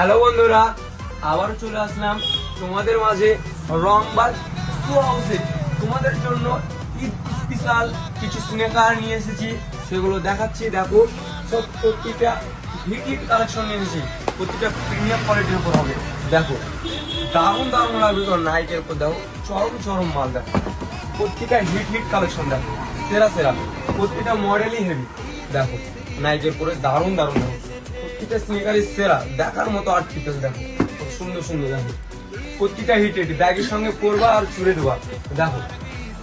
Hello বন্ধুরা, আবার চলে আসলাম তোমাদের মাঝে রংবাজ শু হাউসে। তোমাদের জন্য ঈদ স্পেশাল কিছু স্নেকার নিয়ে এসেছি, সেগুলো দেখাচ্ছি। দেখো, সব প্রতিটা হিট কালেকশন নিয়ে এসেছি, প্রতিটা প্রিমিয়াম কোয়ালিটির উপর হবে। দেখো, দারুণ দারুণ লাগবে তোর নাইকের উপর। দেখো, চরম চরম মাল। দেখো, প্রতিটা হিট কালেকশন। দেখো, সেরা সেরা, প্রতিটা মডেলই হেভি। দেখো, নাইকের পরে দারুণ দারুণ। দেখো, প্রতিটা স্নিকারই সেরা, দেখার মতো আর্ট পিসেস। দেখো, খুব সুন্দর সুন্দর। দেখো, প্রতিটা হিট ব্যাগের সঙ্গে পরবা আর চুড়ে দেবা। দেখো,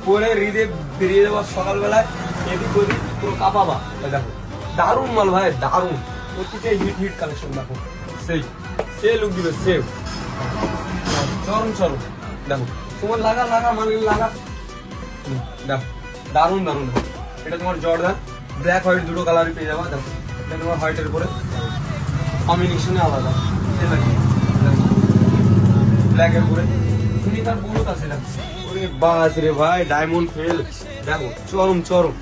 পরে হৃদে বেরিয়ে যাবা সকালবেলায়, এদিক ওদিক পুরো কাঁপাবা। দেখো, দারুণ মাল ভাই, দারুণ। প্রতিটা হিট কালেকশন। দেখো, সে লুক দিবে, সেভ চরম চরম। দেখো, তোমার লাগা মানে লাগা। দেখো, দারুণ দারুণ। এটা তোমার জর্ডান ব্ল্যাক হোয়াইট দুটো কালারই পেয়ে যাবা। দেখো, এটা তোমার হোয়াইটের উপরে কম্বিনেশনে আলাদা, ব্ল্যাকের উপরে স্নিকার বহুত আছে। দেখো, ওরে বাস রে ভাই, ডায়মন্ড ফেল। দেখো, চরম চরম।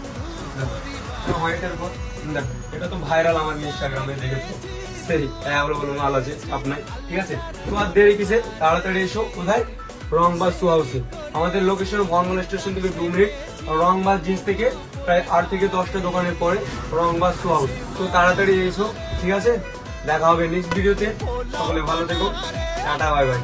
দেখো, হোয়াইটের উপর। দেখো, এটা তো ভাইরাল, আমার ইনস্টাগ্রামে দেখেছো। সেই অ্যাভেলেবল মাল আছে আপনার, ঠিক আছে? তোমার দেরি কিসে, তাড়াতাড়ি এসো। কোথায়? রংবাজ শু হাউসে। আমাদের লোকেশন বর্মন স্টেশন থেকে 2 মিনিট, রংবাজ জিন্স থেকে প্রায় 8 থেকে 10টা দোকানের পরে রংবাজ শু হাউস। তো তাড়াতাড়ি এসো, ঠিক আছে? দেখা হবে নেক্সট ভিডিওতে। সকলে ভালো থেকো, টাটা, বাই বাই।